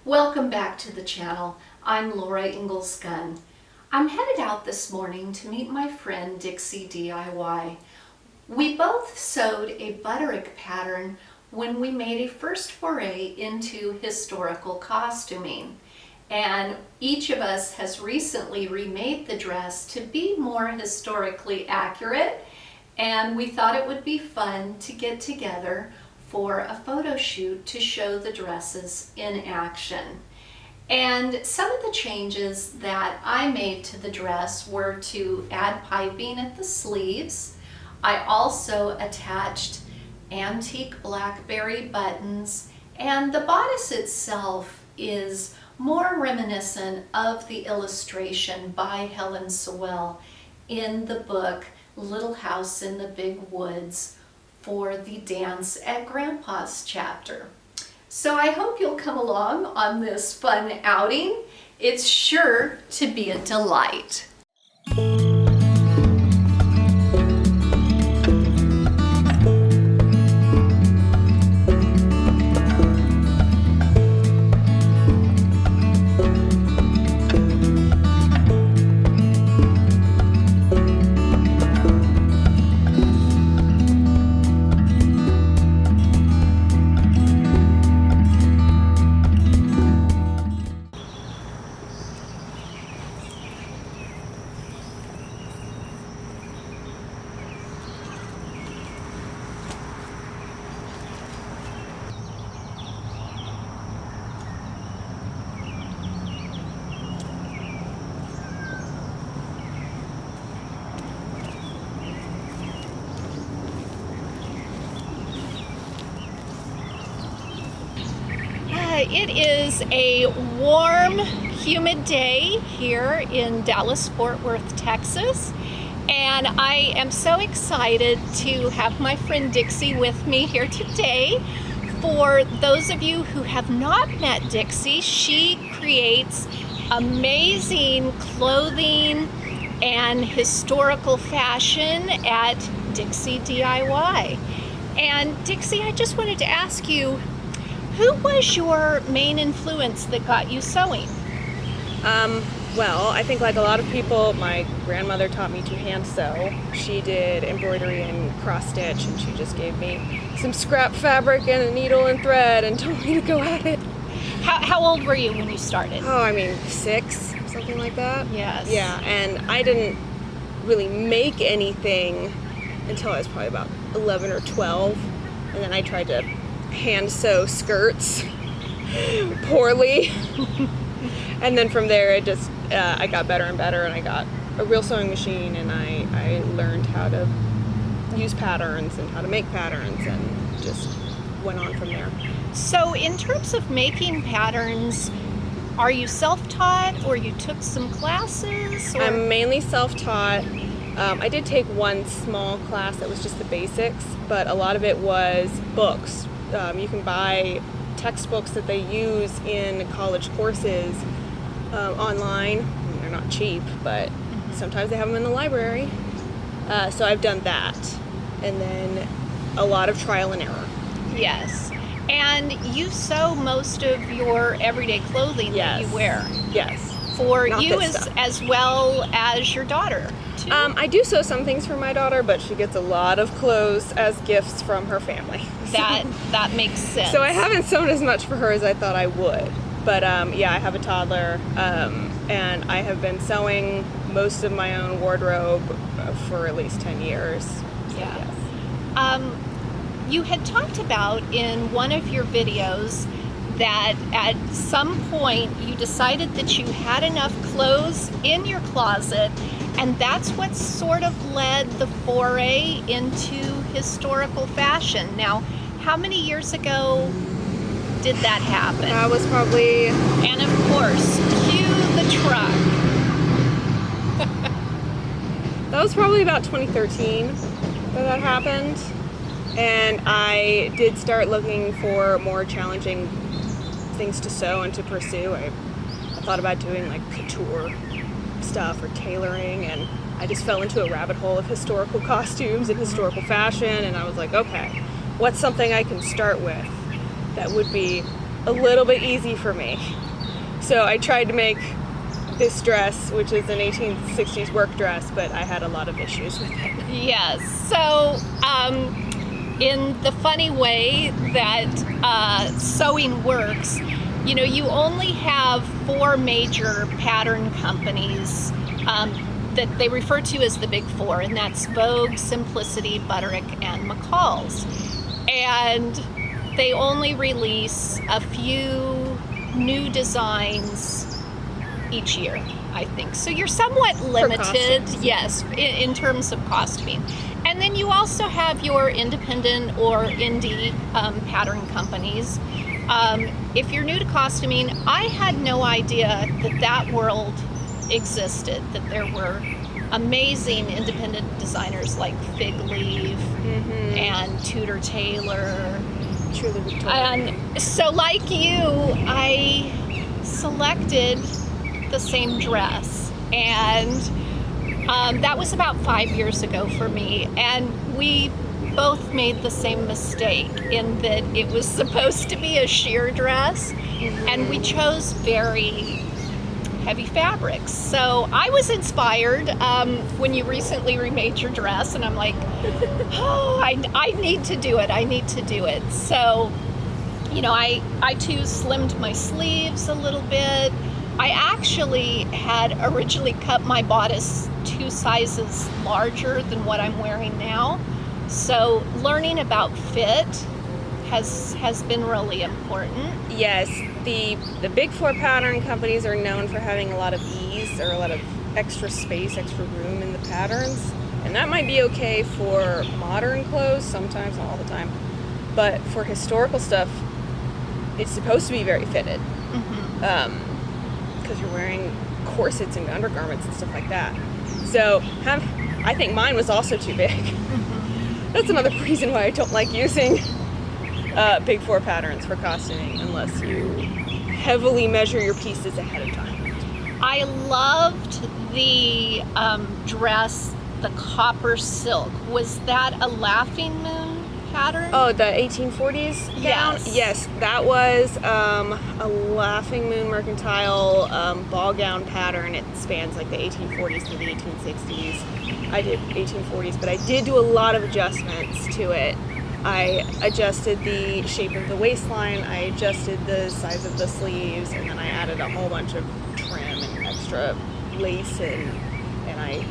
Welcome back to the channel. I'm Laura Ingalls Gunn. I'm headed out this morning to meet my friend Dixie DIY. We both sewed a butterick pattern when we made a first foray into historical costuming. And each of us has recently remade the dress to be more historically accurate, and we thought it would be fun to get together for a photo shoot to show the dresses in action. And some of the changes that I made to the dress were to add piping at the sleeves. I also attached antique blackberry buttons, and the bodice itself is more reminiscent of the illustration by Helen Sewell in the book Little House in the Big Woods for the Dance at Grandpa's chapter. So I hope you'll come along on this fun outing. It's sure to be a delight. It is a warm, humid day here in Dallas-Fort Worth, Texas, and I am so excited to have my friend Dixie with me here today. For those of you who have not met Dixie, she creates amazing clothing and historical fashion at Dixie DIY. And Dixie, I just wanted to ask you, who was your main influence that got you sewing? Well, I think like a lot of people, my grandmother taught me to hand sew. She did embroidery and cross stitch, and she just gave me some scrap fabric and a needle and thread and told me to go at it. How old were you when you started? Oh, I mean 6, something like that. Yes. Yeah, and I didn't really make anything until I was probably about 11 or 12, and then I tried to hand sew skirts poorly. And then from there it just I got better and better, and I got a real sewing machine, and I learned how to use patterns and how to make patterns, and just went on from there. So in terms of making patterns, are you self-taught or you took some classes? Or? I'm mainly self-taught. I did take one small class that was just the basics, but a lot of it was books. You can buy textbooks that they use in college courses online. They're not cheap, but sometimes they have them in the library. So I've done that. And then a lot of trial and error. Yes. And you sew most of your everyday clothing that you wear. Yes. For Not you this stuff. as well as your daughter, too. I do sew some things for my daughter, but she gets a lot of clothes as gifts from her family. That makes sense. So I haven't sewn as much for her as I thought I would. But yeah, I have a toddler, and I have been sewing most of my own wardrobe for at least 10 years. So, Yeah. yes. You had talked about in one of your videos that at some point you decided that you had enough clothes in your closet, and that's what sort of led the foray into historical fashion. Now, how many years ago did that happen? That was probably... And of course, cue the truck. That was probably about 2013 that happened. And I did start looking for more challenging things to sew and to pursue. I thought about doing like couture stuff or tailoring, and I just fell into a rabbit hole of historical costumes and historical fashion, and I was like, okay, what's something I can start with that would be a little bit easy for me. So I tried to make this dress, which is an 1860s work dress, but I had a lot of issues with it. Yes. So, in the funny way that sewing works, you know, you only have 4 major pattern companies that they refer to as the Big Four, and that's Vogue, Simplicity, Butterick, and McCall's. And they only release a few new designs each year, I think. So you're somewhat limited, yes, in terms of costuming. And then you also have your independent or indie pattern companies. If you're new to costuming, I had no idea that that world existed, that there were amazing independent designers like Fig Leaf and Tudor Taylor. Truly Victoria. And so like you, I selected the same dress, and that was about 5 years ago for me, and we both made the same mistake in that it was supposed to be a sheer dress, and we chose very heavy fabrics. So I was inspired when you recently remade your dress, and I'm like, oh, I need to do it. I need to do it. So, you know, I too slimmed my sleeves a little bit. I actually had originally cut my bodice 2 sizes larger than what I'm wearing now. So learning about fit has been really important. Yes, the Big Four pattern companies are known for having a lot of ease or a lot of extra space, extra room in the patterns. And that might be okay for modern clothes, sometimes, not all the time. But for historical stuff, it's supposed to be very fitted. Because you're wearing corsets and undergarments and stuff like that. So I think mine was also too big. That's another reason why I don't like using Big Four patterns for costuming unless you heavily measure your pieces ahead of time. I loved the dress, the copper silk. Was that a Laughing Moon pattern? Oh, the 1840s gown? Yes. Yes, that was a Laughing Moon mercantile ball gown pattern. It spans like the 1840s to the 1860s. I did 1840s, but I did do a lot of adjustments to it. I adjusted the shape of the waistline, I adjusted the size of the sleeves, and then I added a whole bunch of trim and extra lace, and I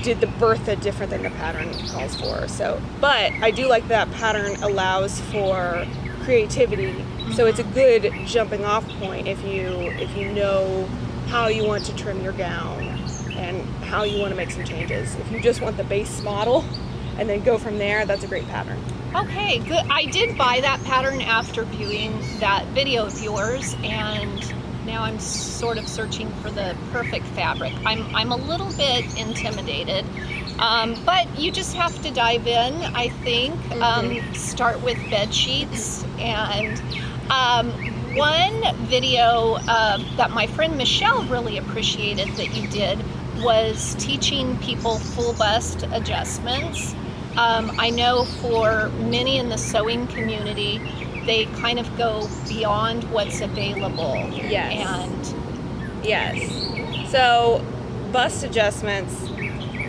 did the Bertha different than the pattern calls for. So, but I do like that pattern allows for creativity. So it's a good jumping off point if you know how you want to trim your gown and how you want to make some changes. If you just want the base model and then go from there, that's a great pattern. Okay, good. I did buy that pattern after viewing that video of yours, and now I'm sort of searching for the perfect fabric. I'm a little bit intimidated, but you just have to dive in, I think. Start with bed sheets, and one video that my friend Michelle really appreciated that you did was teaching people full bust adjustments. I know for many in the sewing community, they kind of go beyond what's available. Yes. And yes. So bust adjustments,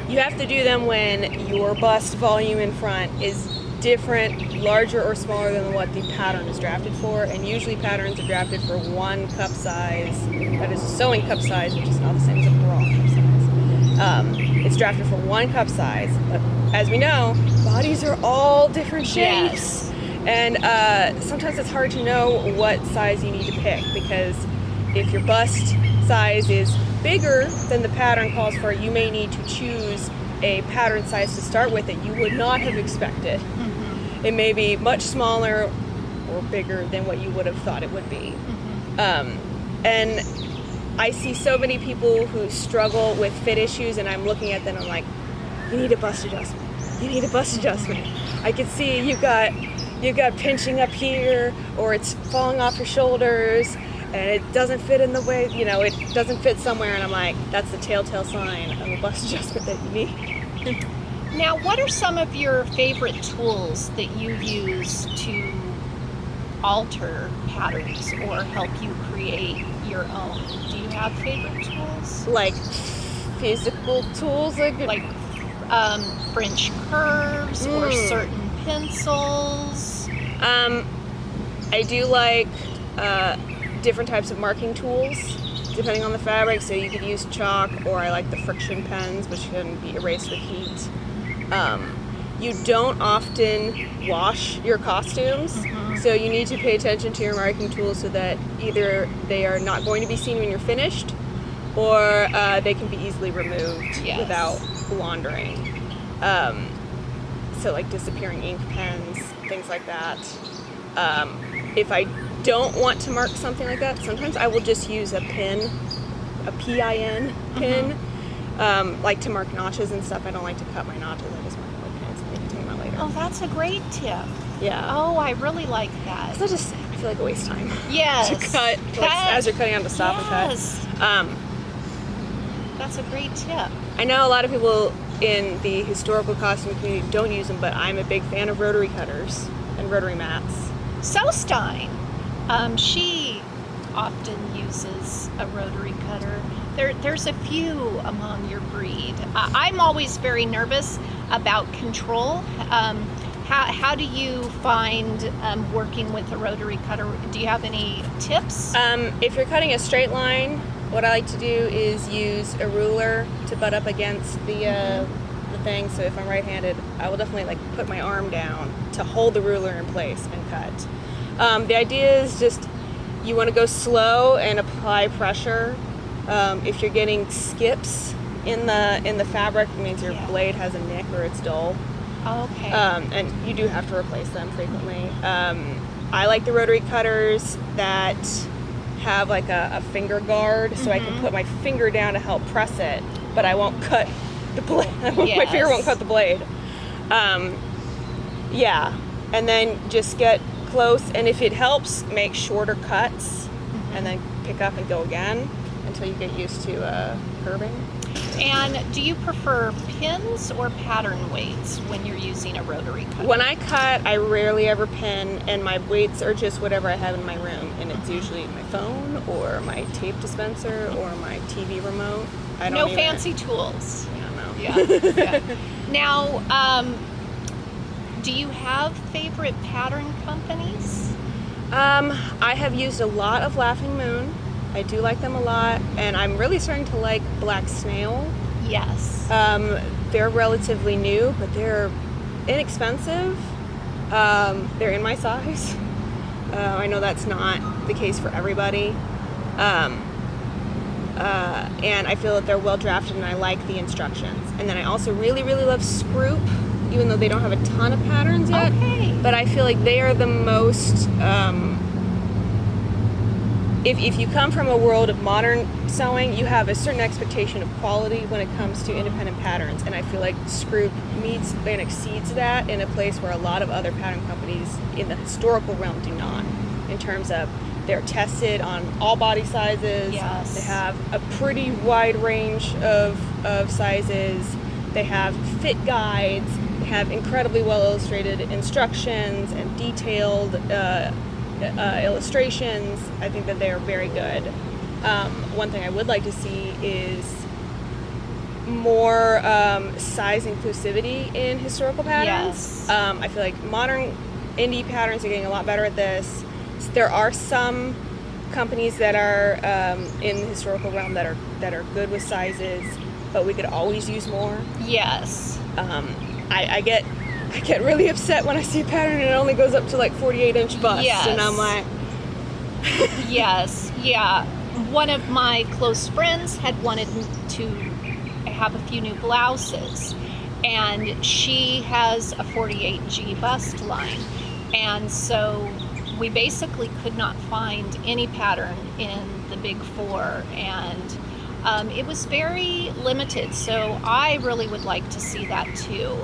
you have to do them when your bust volume in front is different, larger or smaller than what the pattern is drafted for. And usually patterns are drafted for 1 cup size. That is a sewing cup size, which is not the same as a bra cup size. It's drafted for 1 cup size, but as we know, bodies are all different shapes. yes. And sometimes it's hard to know what size you need to pick, because if your bust size is bigger than the pattern calls for, you may need to choose a pattern size to start with that you would not have expected. It may be much smaller or bigger than what you would have thought it would be. And I see so many people who struggle with fit issues, and I'm looking at them and I'm like, you need a bust adjustment. You need a bust adjustment. I can see you've got pinching up here, or it's falling off your shoulders, and it doesn't fit in the way, it doesn't fit somewhere, and I'm like, that's the telltale sign of a bust adjustment that you need. Now, what are some of your favorite tools that you use to alter patterns or help you create your own? Do you have favorite tools? Like physical tools, Like French curves or certain pencils? I do like different types of marking tools, depending on the fabric. So you could use chalk, or I like the friction pens, which can be erased with heat. You don't often wash your costumes, so you need to pay attention to your marking tools so that either they are not going to be seen when you're finished, or they can be easily removed without laundering. So like disappearing ink pens, things like that. If I don't want to mark something like that, sometimes I will just use a pin, a PIN pin, like to mark notches and stuff. I don't like to cut my notches. I just mark them with pins and I can take them out later. Oh, that's a great tip. Yeah. Oh, I really like that. So I feel like a waste of time. Yes. To cut, as you're cutting on to stop and cut. That's a great tip. I know a lot of people in the historical costume community don't use them, but I'm a big fan of rotary cutters and rotary mats. Selstein, she often uses a rotary cutter. There's a few among your breed. I'm always very nervous about control. How do you find working with a rotary cutter? Do you have any tips? If you're cutting a straight line, what I like to do is use a ruler to butt up against the thing. So if I'm right-handed, I will definitely like put my arm down to hold the ruler in place and cut. The idea is just you want to go slow and apply pressure. If you're getting skips in the fabric, it means your blade has a nick or it's dull. Okay. And you do have to replace them frequently. I like the rotary cutters that have like a finger guard, so I can put my finger down to help press it, but I won't cut the blade. My finger won't cut the blade. Yeah, and then just get close, and if it helps, make shorter cuts, and then pick up and go again until you get used to curving. And do you prefer pins or pattern weights when you're using a rotary cutter? When I cut, I rarely ever pin, and my weights are just whatever I have in my room, and it's usually my phone or my tape dispenser or my TV remote. No fancy tools. Yeah, no. Yeah. Now, do you have favorite pattern companies? I have used a lot of Laughing Moon. I do like them a lot, and I'm really starting to like Black Snail. Yes. They're relatively new, but they're inexpensive. They're in my size. I know that's not the case for everybody. And I feel that they're well drafted, and I like the instructions. And then I also really, really love Scroop, even though they don't have a ton of patterns yet. Okay. But I feel like they are the most... If you come from a world of modern sewing, you have a certain expectation of quality when it comes to independent patterns, and I feel like Scroop meets and exceeds that in a place where a lot of other pattern companies in the historical realm do not, in terms of they're tested on all body sizes. Yes. They have a pretty wide range of sizes. They have fit guides. They have incredibly well illustrated instructions and detailed illustrations. I think that they are very good. One thing I would like to see is more size inclusivity in historical patterns. Yes. I feel like modern indie patterns are getting a lot better at this. There are some companies that are in the historical realm that are good with sizes, but we could always use more. Yes. I get really upset when I see a pattern and it only goes up to like 48-inch bust. Yes. And I'm like... Yes, yeah. One of my close friends had wanted to have a few new blouses, and she has a 48G bust line. And so we basically could not find any pattern in the big four, and it was very limited. So I really would like to see that too.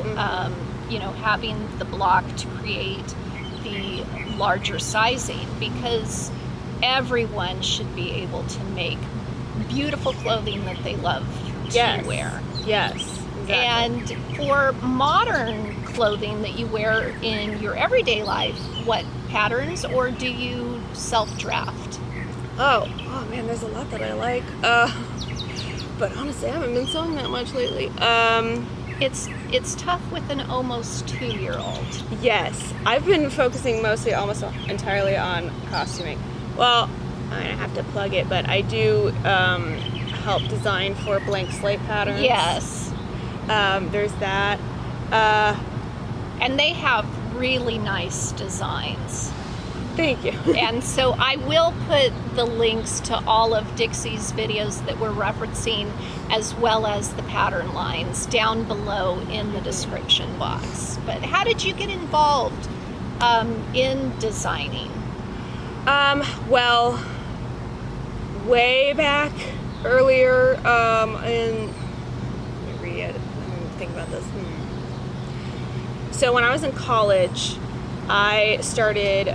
Having the block to create the larger sizing, because everyone should be able to make beautiful clothing that they love to wear. Yes, exactly. And for modern clothing that you wear in your everyday life, what patterns, or do you self-draft? Oh man, there's a lot that I like. But honestly, I haven't been sewing that much lately. It's tough with an almost 2-year-old. Yes, I've been focusing mostly, almost entirely on costuming. Well, I have to plug it, but I do help design for Blank Slate Patterns. Yes. There's that. And they have really nice designs. Thank you. And so I will put the links to all of Dixie's videos that we're referencing, as well as the pattern lines, down below in the description box. But how did you get involved in designing? Well, way back earlier let me read it. Let me think about this. So when I was in college, I started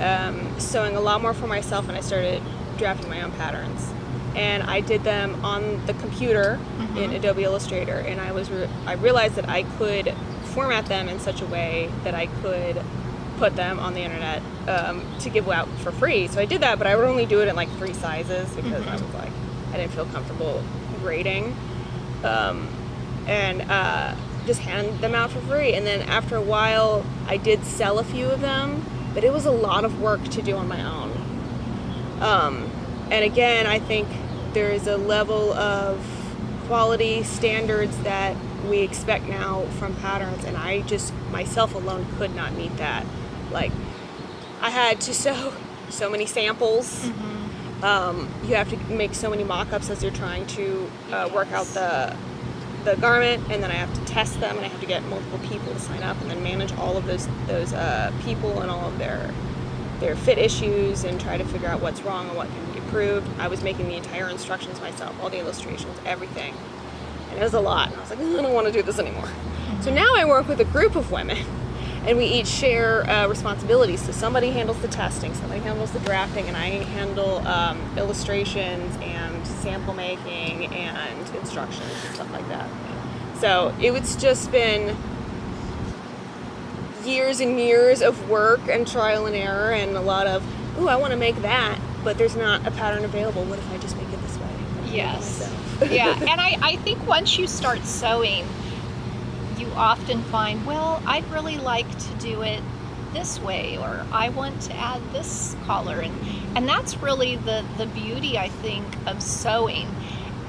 sewing a lot more for myself, and I started drafting my own patterns. And I did them on the computer in Adobe Illustrator, and I realized that I could format them in such a way that I could put them on the internet to give out for free. So I did that, but I would only do it in like 3 sizes because I was like, I didn't feel comfortable grading, and just hand them out for free. And then after a while, I did sell a few of them, but it was a lot of work to do on my own. And again, I think there is a level of quality standards that we expect now from patterns, and I just myself alone could not meet that. Like, I had to sew so many samples. You have to make so many mock-ups as you're trying to work out the garment, and then I have to test them, and I have to get multiple people to sign up, and then manage all of those people and all of their fit issues, and try to figure out what's wrong and what can be improved. I was making the entire instructions myself, all the illustrations, everything, and it was a lot. And I was like, I don't want to do this anymore. So now I work with a group of women, and we each share responsibilities. So somebody handles the testing, somebody handles the drafting, and I handle illustrations and sample making and instructions and stuff like that. So it's just been years and years of work and trial and error, and a lot of, ooh, I want to make that, but there's not a pattern available. What if I just make it this way? Yes. Yeah, and I think once you start sewing, you often find, well, I'd really like to do it this way, or I want to add this collar, and that's really the beauty, I think, of sewing.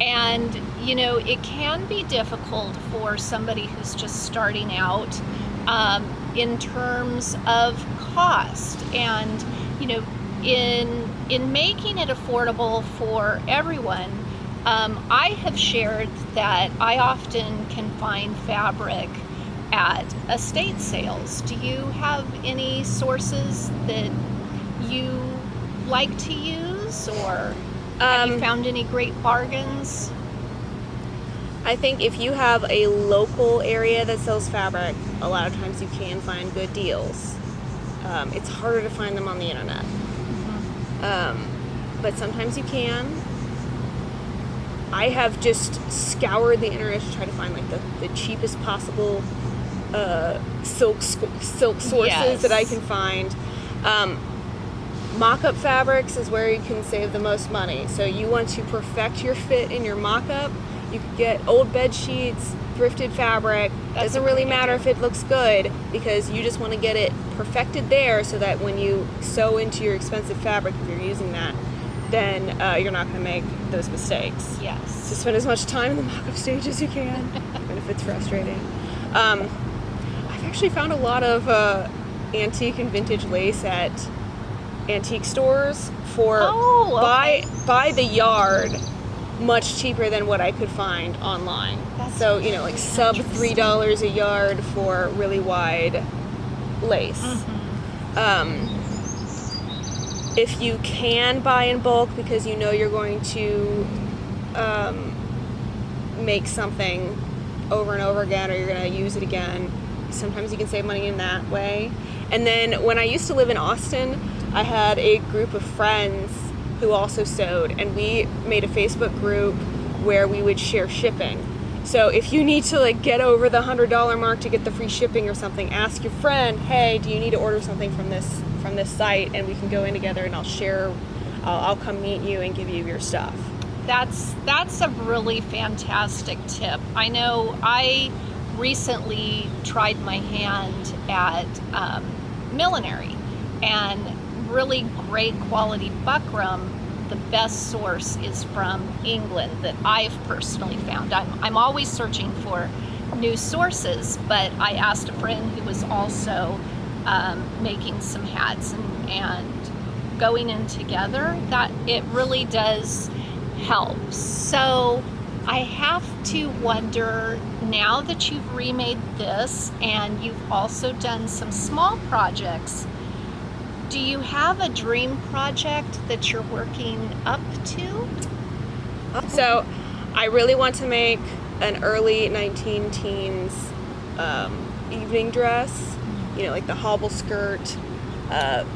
And it can be difficult for somebody who's just starting out in terms of cost, and in making it affordable for everyone. I have shared that I often can find fabric at estate sales. Do you have any sources that you like to use, or have you found any great bargains? I think if you have a local area that sells fabric, a lot of times you can find good deals. It's harder to find them on the internet. But sometimes you can. I have just scoured the internet to try to find like the cheapest possible silk sources that I can find. Mock-up fabrics is where you can save the most money. So you want to perfect your fit in your mock-up. You could get old bed sheets, thrifted fabric. Doesn't really matter if it looks good, because you just want to get it perfected there, so that when you sew into your expensive fabric, if you're using that, then you're not going to make those mistakes. Yes. So spend as much time in the mock-up stage as you can, even if it's frustrating. I've actually found a lot of antique and vintage lace at antique stores for by the yard, much cheaper than what I could find online. So like sub $3 a yard for really wide lace. If you can buy in bulk because you're going to make something over and over again, or you're going to use it again, sometimes you can save money in that way. And then when I used to live in Austin, I had a group of friends who also sewed, and we made a Facebook group where we would share shipping. So if you need to like get over the $100 mark to get the free shipping or something, ask your friend, hey, do you need to order something from this site, and we can go in together and I'll come meet you and give you your stuff. That's a really fantastic tip. I know I recently tried my hand at millinery, and really great quality buckram. The best source is from England that I've personally found. I'm always searching for new sources, but I asked a friend who was also making some hats and going in together, that it really does help. So I have to wonder, now that you've remade this and you've also done some small projects, do you have a dream project that you're working up to? So I really want to make an early 19-teens evening dress, like the hobble skirt,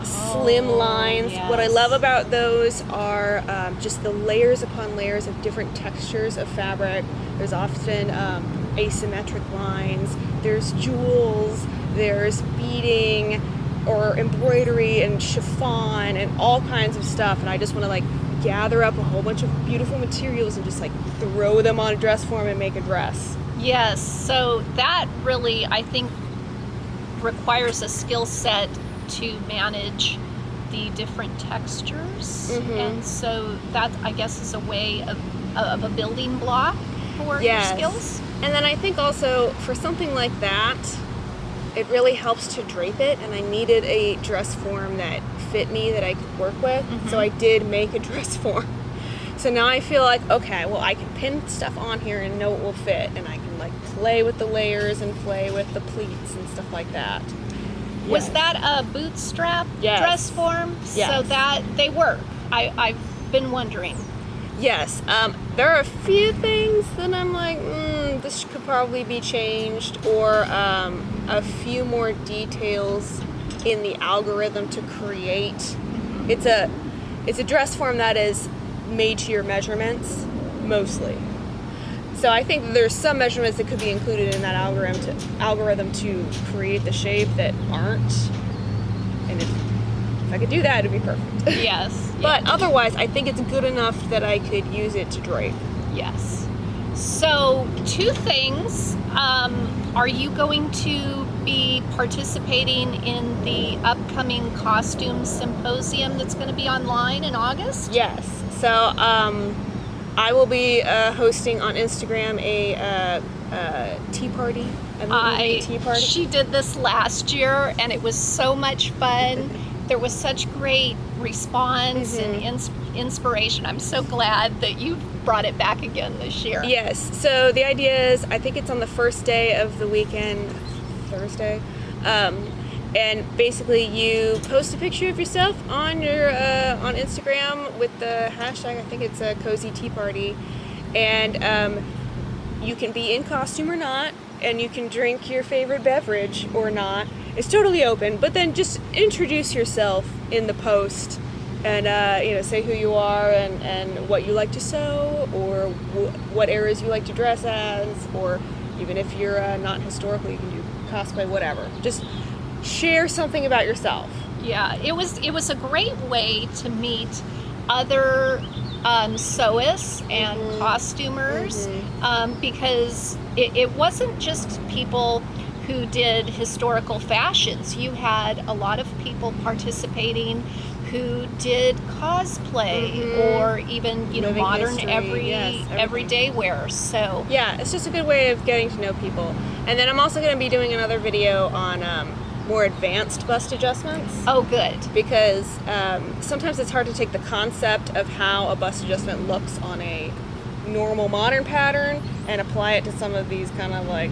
slim lines. Yes. What I love about those are just the layers upon layers of different textures of fabric. There's often asymmetric lines, there's jewels, there's beading or embroidery and chiffon and all kinds of stuff, and I just want to like gather up a whole bunch of beautiful materials and just like throw them on a dress form and make a dress. Yes, so that really, I think, requires a skill set to manage the different textures. And so that, I guess, is a way of a building block for your skills. And then I think also for something like that, it really helps to drape it, and I needed a dress form that fit me, that I could work with. So I did make a dress form. So now I feel like, okay, well, I can pin stuff on here and know it will fit, and I can like play with the layers and play with the pleats and stuff like that. Was that a bootstrap dress form? Yes. So that they work. I've been wondering. Yes. There are a few things that I'm like, this could probably be changed, or a few more details in the algorithm to create. It's a dress form that is made to your measurements, mostly. So I think there's some measurements that could be included in that algorithm to create the shape that aren't. And if I could do that, it'd be perfect. Yes. But otherwise, I think it's good enough that I could use it to drape. Yes. So, two things. Are you going to be participating in the upcoming costume symposium that's going to be online in August? Yes. So, I will be hosting on Instagram a tea party. A tea party. She did this last year, and it was so much fun. There was such great response and inspiration. I'm so glad that you brought it back again this year. Yes. So the idea is, I think it's on the first day of the weekend, Thursday. And basically, you post a picture of yourself on your on Instagram with the hashtag. I think it's a cozy tea party, and you can be in costume or not, and you can drink your favorite beverage or not. It's totally open. But then just introduce yourself in the post, and say who you are and what you like to sew, or what eras you like to dress as, or even if you're not historical, you can do cosplay, whatever. Just share something about yourself. Yeah, it was a great way to meet other sewists and costumers, because it wasn't just people who did historical fashions. You had a lot of people participating who did cosplay or even Living modern history, everyday wear. So yeah, it's just a good way of getting to know people. And then I'm also going to be doing another video on more advanced bust adjustments. Oh, good. Because sometimes it's hard to take the concept of how a bust adjustment looks on a normal modern pattern and apply it to some of these kind of like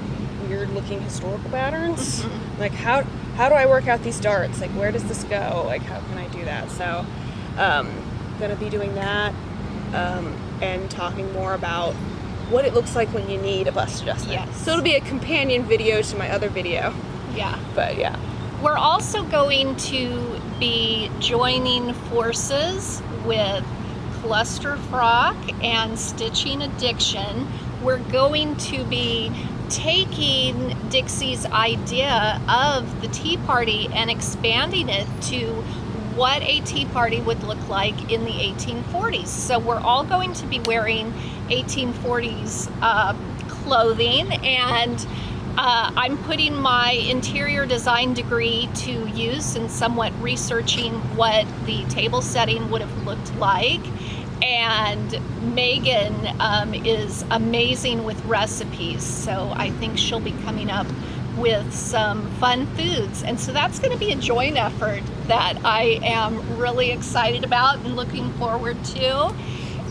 weird looking historical patterns. Like how do I work out these darts? Like where does this go? Like how can I do that? So gonna be doing that and talking more about what it looks like when you need a bust adjustment. Yes. So it'll be a companion video to my other video. Yeah. But yeah. We're also going to be joining forces with Cluster Frock and Stitching Addiction we're going to be taking Dixie's idea of the tea party and expanding it to what a tea party would look like in the 1840s. So we're all going to be wearing 1840s clothing, and I'm putting my interior design degree to use and somewhat researching what the table setting would have looked like. And Megan is amazing with recipes, so I think she'll be coming up with some fun foods. And so that's going to be a joint effort that I am really excited about and looking forward to.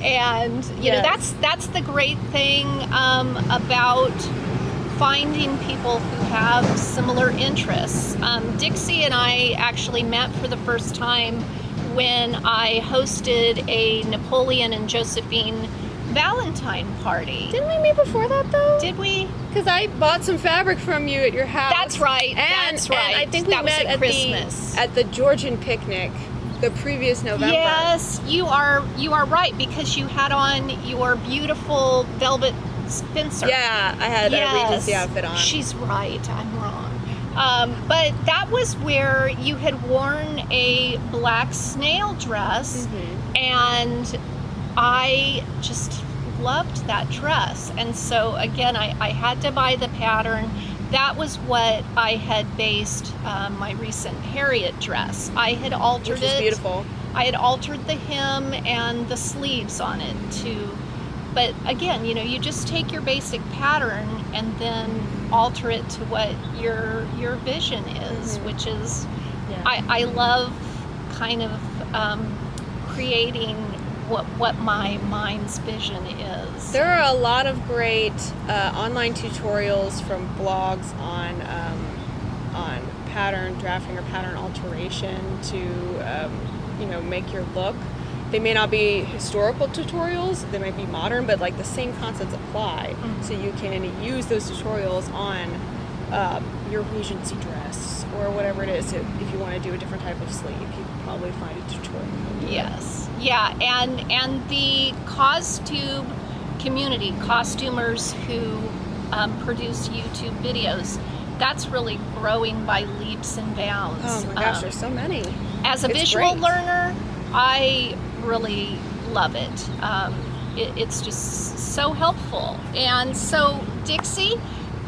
And you know, that's the great thing about finding people who have similar interests. Dixie and I actually met for the first time when I hosted a Napoleon and Josephine Valentine party. Didn't we meet before that though? Did we? Because I bought some fabric from you at your house. That's right. That's right. And I think we met at Christmas at the Georgian picnic the previous November. Yes, you are right, because you had on your beautiful velvet Spencer. Yeah, I had a Regency outfit on. She's right. I'm wrong. But that was where you had worn a black snail dress, and I just loved that dress. And so again, I had to buy the pattern. That was what I had based my recent Harriet dress. I had altered Which is beautiful. I had altered the hem and the sleeves on it too. But again, you know, you just take your basic pattern and then alter it to what your vision is, which is, I love kind of creating what my mind's vision is. There are a lot of great online tutorials from blogs on pattern drafting or pattern alteration to you know, make your look. They may not be historical tutorials, they might be modern, but like the same concepts apply. So you can use those tutorials on your Regency dress or whatever it is. If you want to do a different type of sleeve, you can probably find a tutorial. Yes, yeah, and the costume community, costumers who produce YouTube videos, that's really growing by leaps and bounds. Oh my gosh, there's so many. As a visual learner, I really love it. It's just so helpful. And so, Dixie,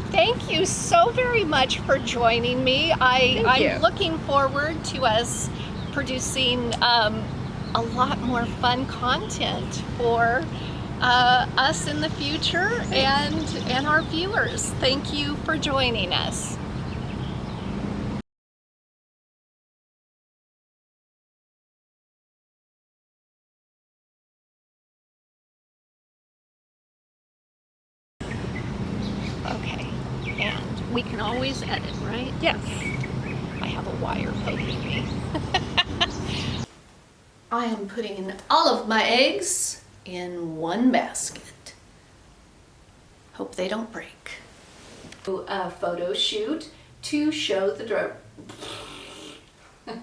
thank you so very much for joining me. I'm looking forward to us producing a lot more fun content for us in the future and our viewers. Thank you for joining us. Okay, and we can always edit, right? Yes. I have a wire poking me. I am putting all of my eggs in one basket. Hope they don't break. A photo shoot to show the drone. Oh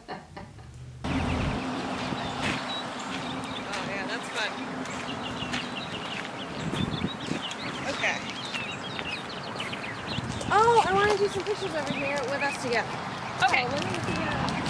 yeah, that's fun. Okay. Oh, I want to do some pictures over here with us together. Okay. Let me see.